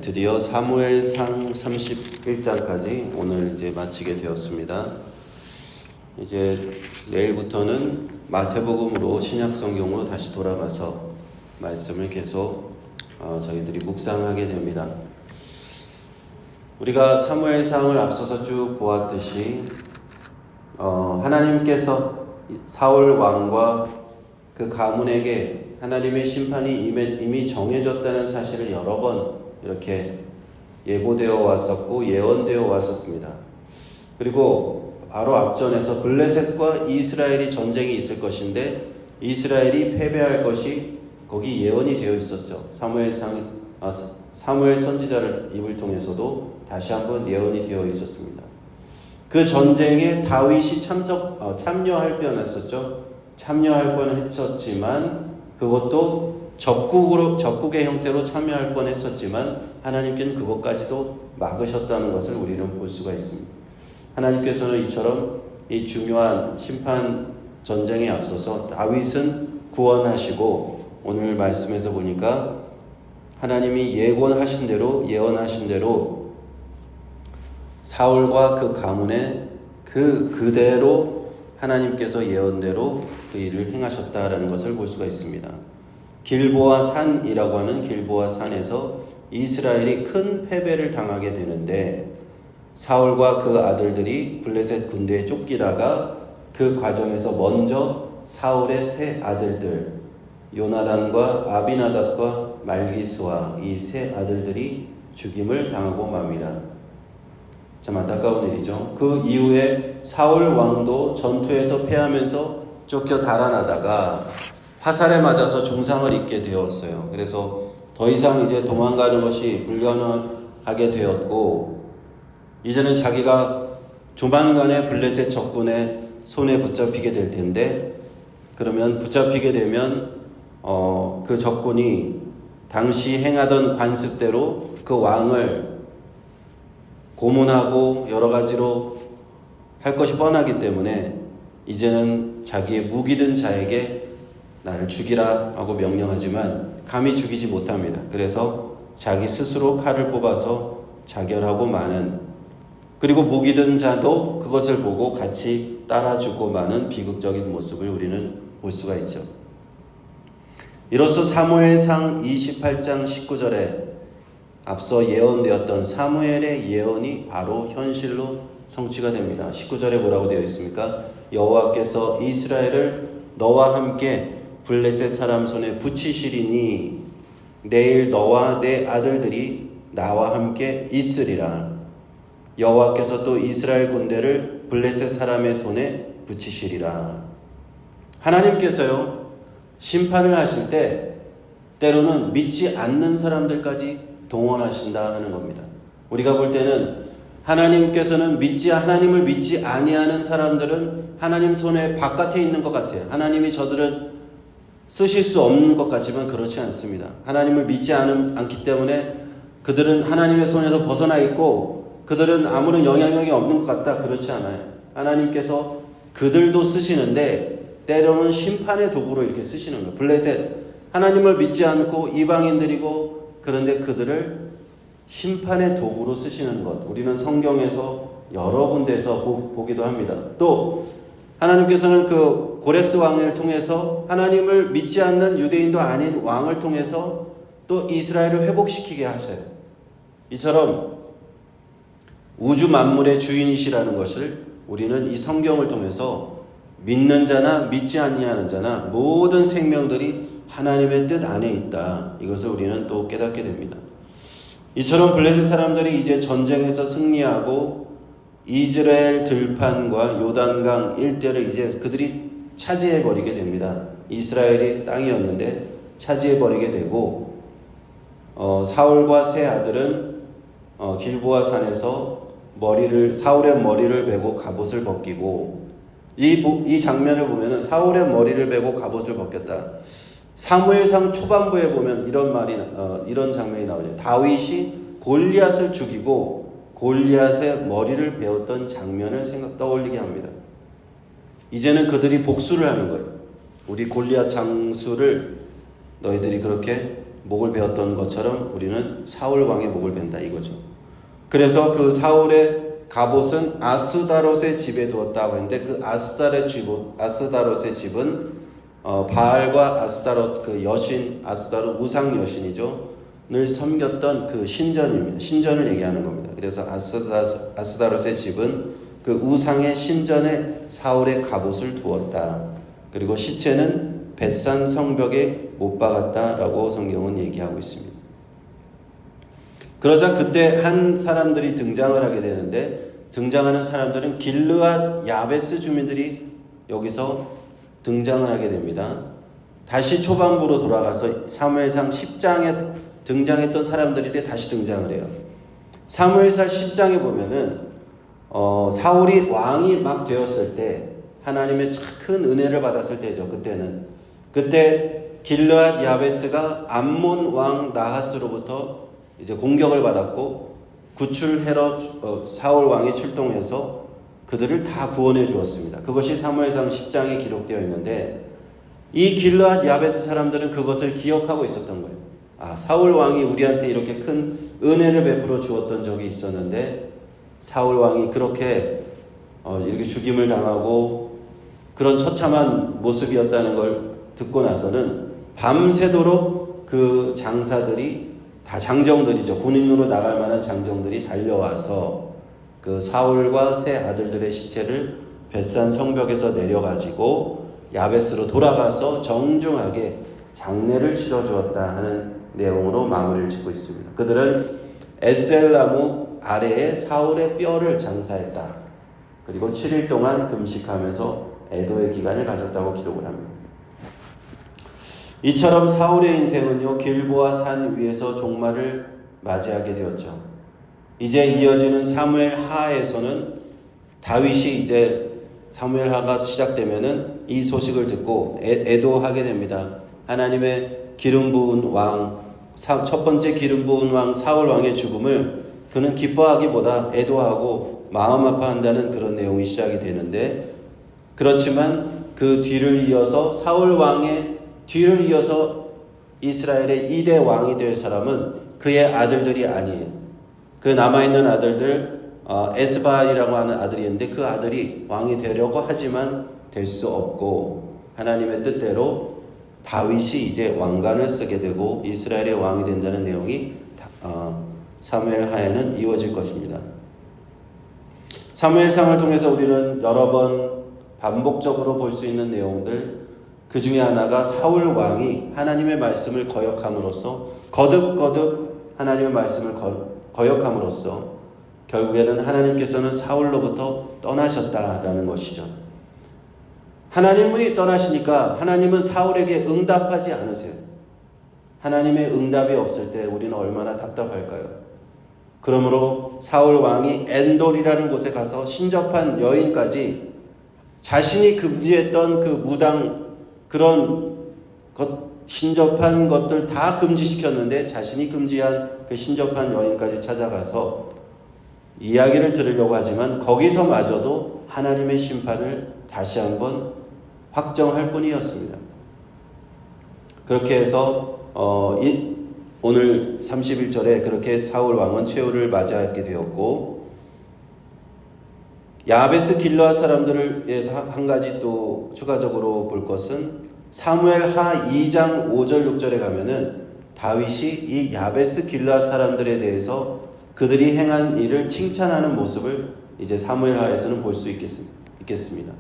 드디어 사무엘상 31장까지 오늘 이제 마치게 되었습니다. 이제 내일부터는 마태복음으로 신약 성경으로 다시 돌아가서 말씀을 계속 저희들이 묵상하게 됩니다. 우리가 사무엘상을 앞서서 쭉 보았듯이 하나님께서 사울 왕과 그 가문에게 하나님의 심판이 이미 정해졌다는 사실을 여러 번 이렇게 예고되어 왔었고 예언되어 왔었습니다. 그리고 바로 앞전에서 블레셋과 이스라엘이 전쟁이 있을 것인데 이스라엘이 패배할 것이 거기 예언이 되어 있었죠. 사무엘 선지자를 입을 통해서도 다시 한번 예언이 되어 있었습니다. 그 전쟁에 다윗이 참여할 뻔했었죠. 참여할 뻔했었지만 그것도 적국의 형태로 참여할 뻔했었지만 하나님께는 그것까지도 막으셨다는 것을 우리는 볼 수가 있습니다. 하나님께서는 이처럼 이 중요한 심판 전쟁에 앞서서 다윗은 구원하시고 오늘 말씀에서 보니까 하나님이 예언하신 대로 사울과 그 가문에 그대로 하나님께서 예언대로 그 일을 행하셨다라는 것을 볼 수가 있습니다. 길보아 산이라고 하는 길보아 산에서 이스라엘이 큰 패배를 당하게 되는데 사울과 그 아들들이 블레셋 군대에 쫓기다가 그 과정에서 먼저 사울의 세 아들들 요나단과 아비나답과 말기스와 이 세 아들들이 죽임을 당하고 맙니다. 참 안타까운 일이죠. 그 이후에 사울 왕도 전투에서 패하면서 쫓겨 달아나다가 화살에 맞아서 중상을 입게 되었어요. 그래서 더 이상 이제 도망가는 것이 불가능하게 되었고 이제는 자기가 조만간에 블레셋 적군의 손에 붙잡히게 될 텐데 그러면 붙잡히게 되면 그 적군이 당시 행하던 관습대로 그 왕을 고문하고 여러 가지로 할 것이 뻔하기 때문에 이제는 자기의 무기든 자에게 나를 죽이라 하고 명령하지만 감히 죽이지 못합니다. 그래서 자기 스스로 칼을 뽑아서 자결하고 마는 그리고 무기든 자도 그것을 보고 같이 따라 죽고 마는 비극적인 모습을 우리는 볼 수가 있죠. 이로써 사무엘상 28장 19절에 앞서 예언되었던 사무엘의 예언이 바로 현실로 성취가 됩니다. 19절에 뭐라고 되어 있습니까? 여호와께서 이스라엘을 너와 함께 블레셋 사람 손에 붙이시리니 내일 너와 내 아들들이 나와 함께 있으리라. 여호와께서 또 이스라엘 군대를 블레셋 사람의 손에 붙이시리라. 하나님께서요 심판을 하실 때 때로는 믿지 않는 사람들까지 동원하신다 하는 겁니다. 우리가 볼 때는 하나님께서는 하나님을 믿지 아니하는 사람들은 하나님 손에 바깥에 있는 것 같아요. 하나님이 저들은 쓰실 수 없는 것 같지만 그렇지 않습니다. 하나님을 믿지 않기 때문에 그들은 하나님의 손에서 벗어나 있고 그들은 아무런 영향력이 없는 것 같다. 그렇지 않아요. 하나님께서 그들도 쓰시는데 때로는 심판의 도구로 이렇게 쓰시는 거예요. 블레셋 하나님을 믿지 않고 이방인들이고 그런데 그들을 심판의 도구로 쓰시는 것 우리는 성경에서 여러 군데에서 보기도 합니다. 또 하나님께서는 그 고레스 왕을 통해서 하나님을 믿지 않는 유대인도 아닌 왕을 통해서 또 이스라엘을 회복시키게 하셔요. 이처럼 우주 만물의 주인이시라는 것을 우리는 이 성경을 통해서 믿는 자나 믿지 아니하는 자나 모든 생명들이 하나님의 뜻 안에 있다. 이것을 우리는 또 깨닫게 됩니다. 이처럼 블레셋 사람들이 이제 전쟁에서 승리하고 이스라엘 들판과 요단강 일대를 이제 그들이 차지해버리게 됩니다. 이스라엘이 땅이었는데 차지해버리게 되고 사울과 세 아들은 길보아 산에서 사울의 머리를 베고 갑옷을 벗기고 이 장면을 보면은 사울의 머리를 베고 갑옷을 벗겼다. 사무엘상 초반부에 보면 이런 장면이 나오죠. 다윗이 골리앗을 죽이고 골리앗의 머리를 베었던 장면을 떠올리게 합니다. 이제는 그들이 복수를 하는 거예요. 우리 골리앗 장수를 너희들이 그렇게 목을 베었던 것처럼 우리는 사울 왕의 목을 벤다 이거죠. 그래서 그 사울의 갑옷은 아스다롯의 집에 두었다고 했는데 그 아스다롯의 집은 바알과 아스다롯 그 여신 아스다롯 우상 여신이죠. 늘 섬겼던 그 신전입니다. 신전을 얘기하는 겁니다. 그래서 아스다롯의 집은 그 우상의 신전에 사울의 갑옷을 두었다. 그리고 시체는 벳산 성벽에 못 박았다라고 성경은 얘기하고 있습니다. 그러자 그때 한 사람들이 등장을 하게 되는데 등장하는 사람들은 길르앗 야베스 주민들이 여기서 등장을 하게 됩니다. 다시 초반부로 돌아가서 사무엘상 10장에 등장했던 사람들이 다시 등장을 해요. 사무엘상 10장에 보면은 사울이 왕이 막 되었을 때 하나님의 큰 은혜를 받았을 때죠. 그때 길르앗 야베스가 암몬 왕 나하스로부터 이제 공격을 받았고 구출해러 사울 왕이 출동해서 그들을 다 구원해 주었습니다. 그것이 사무엘상 10장에 기록되어 있는데 이 길르앗 야베스 사람들은 그것을 기억하고 있었던 거예요. 사울 왕이 우리한테 이렇게 큰 은혜를 베풀어 주었던 적이 있었는데 사울 왕이 그렇게 이렇게 죽임을 당하고 그런 처참한 모습이었다는 걸 듣고 나서는 밤새도록 그 장사들이 다 장정들이죠. 군인으로 나갈 만한 장정들이 달려와서 그 사울과 세 아들들의 시체를 벳산 성벽에서 내려가지고 야베스로 돌아가서 정중하게 장례를 치러주었다 하는 내용으로 마무리를 짓고 있습니다. 그들은 에셀나무 아래에 사울의 뼈를 장사했다. 그리고 7일 동안 금식하면서 애도의 기간을 가졌다고 기록을 합니다. 이처럼 사울의 인생은요, 길보아 산 위에서 종말을 맞이하게 되었죠. 이제 이어지는 사무엘 하에서는 다윗이 이제 사무엘 하가 시작되면은 이 소식을 듣고 애도하게 됩니다. 하나님의 기름 부은 왕, 첫 번째 기름 부은 왕 사울 왕의 죽음을 그는 기뻐하기보다 애도하고 마음 아파한다는 그런 내용이 시작이 되는데, 그렇지만 그 뒤를 이어서 사울 왕의 뒤를 이어서 이스라엘의 2대 왕이 될 사람은 그의 아들들이 아니에요. 그 남아있는 아들들 에스바알이라고 하는 아들이 있는데 그 아들이 왕이 되려고 하지만 될 수 없고 하나님의 뜻대로 다윗이 이제 왕관을 쓰게 되고 이스라엘의 왕이 된다는 내용이 사무엘 하에는 이루어질 것입니다. 사무엘상을 통해서 우리는 여러 번 반복적으로 볼 수 있는 내용들, 그 중에 하나가 사울 왕이 하나님의 말씀을 거역함으로써 거듭 하나님의 말씀을 거역함으로써 결국에는 하나님께서는 사울로부터 떠나셨다라는 것이죠. 하나님이 떠나시니까 하나님은 사울에게 응답하지 않으세요. 하나님의 응답이 없을 때 우리는 얼마나 답답할까요? 그러므로 사울 왕이 엔돌이라는 곳에 가서 신접한 여인까지 자신이 금지했던 그 무당 그런 신접한 것들 다 금지시켰는데 자신이 금지한 그 신접한 여인까지 찾아가서 이야기를 들으려고 하지만 거기서마저도 하나님의 심판을 다시 한번 확정할 뿐이었습니다. 그렇게 해서 오늘 31절에 그렇게 사울 왕은 최후를 맞이하게 되었고, 야베스 길르앗 사람들을 위해서 한 가지 또 추가적으로 볼 것은 사무엘 하 2장 5절 6절에 가면은 다윗이 이 야베스 길르앗 사람들에 대해서 그들이 행한 일을 칭찬하는 모습을 이제 사무엘 하에서는 볼 수 있겠습니다.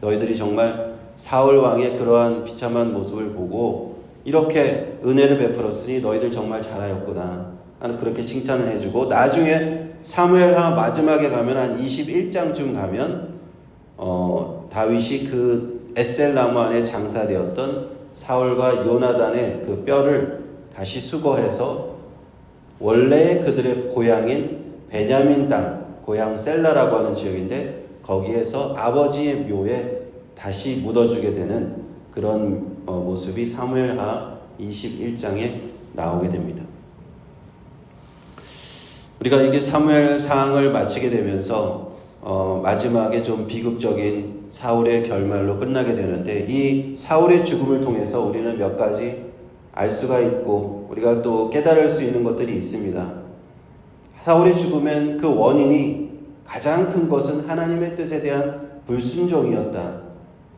너희들이 정말 사울 왕의 그러한 비참한 모습을 보고 이렇게 은혜를 베풀었으니 너희들 정말 잘하였구나 하는 그렇게 칭찬을 해주고, 나중에 사무엘하 마지막에 가면 한 21장쯤 가면 다윗이 그 에셀나무 안에 장사되었던 사울과 요나단의 그 뼈를 다시 수거해서 원래 그들의 고향인 베냐민 땅, 고향 셀라라고 하는 지역인데 거기에서 아버지의 묘에 다시 묻어주게 되는 그런 모습이 사무엘하 21장에 나오게 됩니다. 우리가 이게 사무엘상을 마치게 되면서 마지막에 좀 비극적인 사울의 결말로 끝나게 되는데, 이 사울의 죽음을 통해서 우리는 몇 가지 알 수가 있고 우리가 또 깨달을 수 있는 것들이 있습니다. 사울이 죽으면 그 원인이 가장 큰 것은 하나님의 뜻에 대한 불순종이었다.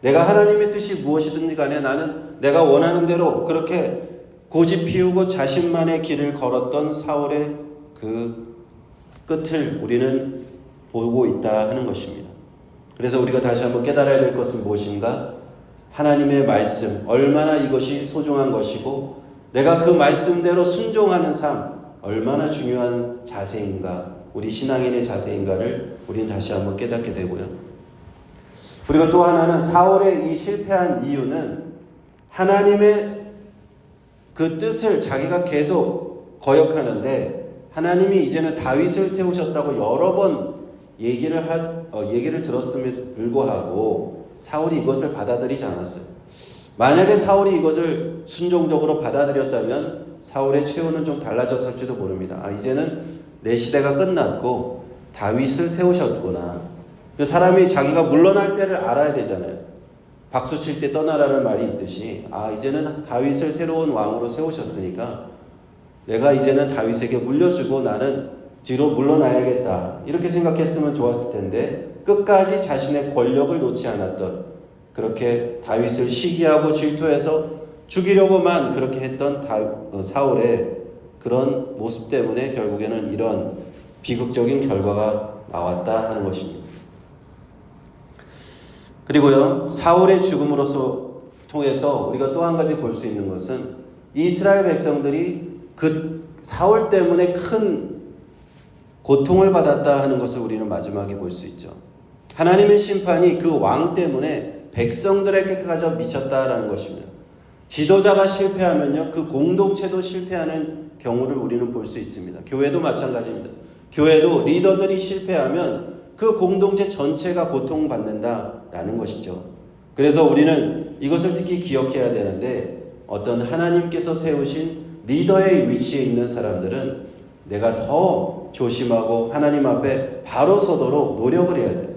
내가 하나님의 뜻이 무엇이든지 간에 나는 내가 원하는 대로 그렇게 고집 피우고 자신만의 길을 걸었던 사울의 그 끝을 우리는 보고 있다 하는 것입니다. 그래서 우리가 다시 한번 깨달아야 될 것은 무엇인가? 하나님의 말씀, 얼마나 이것이 소중한 것이고 내가 그 말씀대로 순종하는 삶, 얼마나 중요한 자세인가, 우리 신앙인의 자세인가를 우리는 다시 한번 깨닫게 되고요. 그리고 또 하나는 사울의 이 실패한 이유는 하나님의 그 뜻을 자기가 계속 거역하는데 하나님이 이제는 다윗을 세우셨다고 여러 번 얘기를 들었음에도 불구하고 사울이 이것을 받아들이지 않았어요. 만약에 사울이 이것을 순종적으로 받아들였다면 사울의 최후는 좀 달라졌을지도 모릅니다. 이제는 내 시대가 끝났고 다윗을 세우셨구나. 그 사람이 자기가 물러날 때를 알아야 되잖아요. 박수 칠 때 떠나라는 말이 있듯이 이제는 다윗을 새로운 왕으로 세우셨으니까 내가 이제는 다윗에게 물려주고 나는 뒤로 물러나야겠다. 이렇게 생각했으면 좋았을 텐데 끝까지 자신의 권력을 놓지 않았던, 그렇게 다윗을 시기하고 질투해서 죽이려고만 그렇게 했던 사울의 그런 모습 때문에 결국에는 이런 비극적인 결과가 나왔다 하는 것입니다. 그리고요, 사울의 죽음으로서 통해서 우리가 또 한 가지 볼 수 있는 것은 이스라엘 백성들이 그 사울 때문에 큰 고통을 받았다 하는 것을 우리는 마지막에 볼 수 있죠. 하나님의 심판이 그 왕 때문에 백성들에게까지 미쳤다라는 것입니다. 지도자가 실패하면요, 그 공동체도 실패하는 경우를 우리는 볼 수 있습니다. 교회도 마찬가지입니다. 교회도 리더들이 실패하면 그 공동체 전체가 고통받는다라는 것이죠. 그래서 우리는 이것을 특히 기억해야 되는데 어떤 하나님께서 세우신 리더의 위치에 있는 사람들은 내가 더 조심하고 하나님 앞에 바로 서도록 노력을 해야 돼요.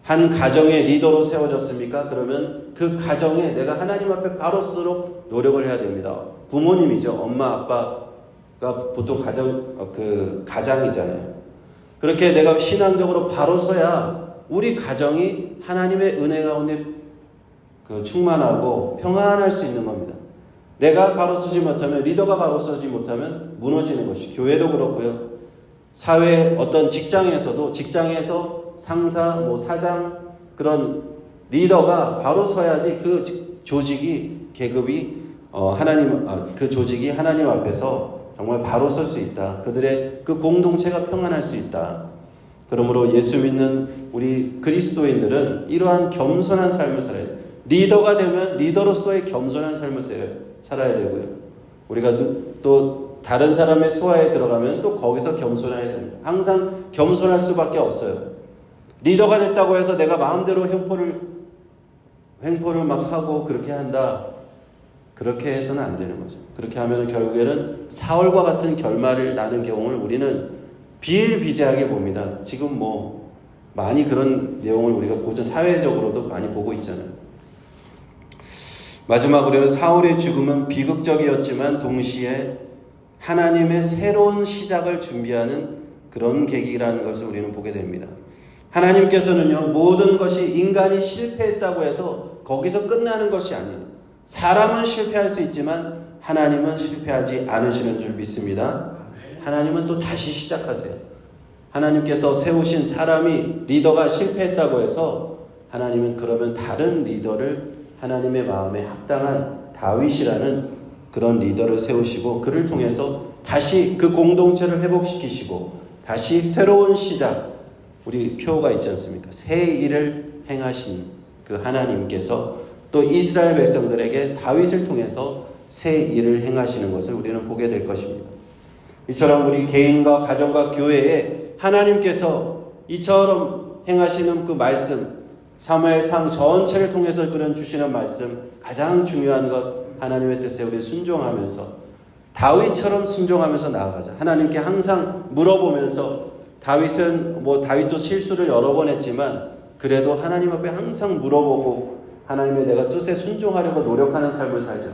한 가정의 리더로 세워졌습니까? 그러면 그 가정에 내가 하나님 앞에 바로 서도록 노력을 해야 됩니다. 부모님이죠. 엄마, 아빠가 보통 가장이잖아요. 그렇게 내가 신앙적으로 바로 서야 우리 가정이 하나님의 은혜 가운데 충만하고 평안할 수 있는 겁니다. 내가 바로 서지 못하면, 리더가 바로 서지 못하면 무너지는 것이, 교회도 그렇고요. 사회 어떤 직장에서도, 직장에서 상사, 사장, 그런 리더가 바로 서야지 그 조직이, 계급이 그 조직이 하나님 앞에서 정말 바로 설 수 있다. 그들의 그 공동체가 평안할 수 있다. 그러므로 예수 믿는 우리 그리스도인들은 이러한 겸손한 삶을 살아야 돼요. 리더가 되면 리더로서의 겸손한 삶을 살아야 되고요. 우리가 또 다른 사람의 수하에 들어가면 또 거기서 겸손해야 됩니다. 항상 겸손할 수밖에 없어요. 리더가 됐다고 해서 내가 마음대로 횡포를 막 하고 그렇게 한다. 그렇게 해서는 안 되는 거죠. 그렇게 하면 결국에는 사울과 같은 결말을 나는 경우를 우리는 비일비재하게 봅니다. 지금 많이 그런 내용을 우리가 보죠. 사회적으로도 많이 보고 있잖아요. 마지막으로 사울의 죽음은 비극적이었지만 동시에 하나님의 새로운 시작을 준비하는 그런 계기라는 것을 우리는 보게 됩니다. 하나님께서는요, 모든 것이 인간이 실패했다고 해서 거기서 끝나는 것이 아니에요. 사람은 실패할 수 있지만 하나님은 실패하지 않으시는 줄 믿습니다. 하나님은 또 다시 시작하세요. 하나님께서 세우신 사람이, 리더가 실패했다고 해서 하나님은 그러면 다른 리더를, 하나님의 마음에 합당한 다윗이라는 그런 리더를 세우시고 그를 통해서 다시 그 공동체를 회복시키시고 다시 새로운 시작, 우리 표가 있지 않습니까? 새 일을 행하신 그 하나님께서 또 이스라엘 백성들에게 다윗을 통해서 새 일을 행하시는 것을 우리는 보게 될 것입니다. 이처럼 우리 개인과 가정과 교회에 하나님께서 이처럼 행하시는 그 말씀, 사무엘상 전체를 통해서 그런 주시는 말씀, 가장 중요한 것, 하나님의 뜻에 우리 순종하면서 다윗처럼 순종하면서 나아가자. 하나님께 항상 물어보면서, 다윗도 실수를 여러 번 했지만 그래도 하나님 앞에 항상 물어보고 하나님의 내가 뜻에 순종하려고 노력하는 삶을 살자.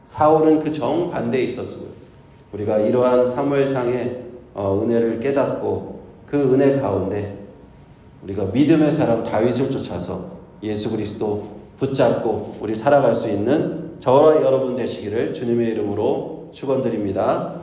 사울은 그 정반대에 있었습니다. 우리가 이러한 사무엘상의 은혜를 깨닫고 그 은혜 가운데 우리가 믿음의 사람 다윗을 쫓아서 예수 그리스도 붙잡고 우리 살아갈 수 있는 저와 여러분 되시기를 주님의 이름으로 축원드립니다.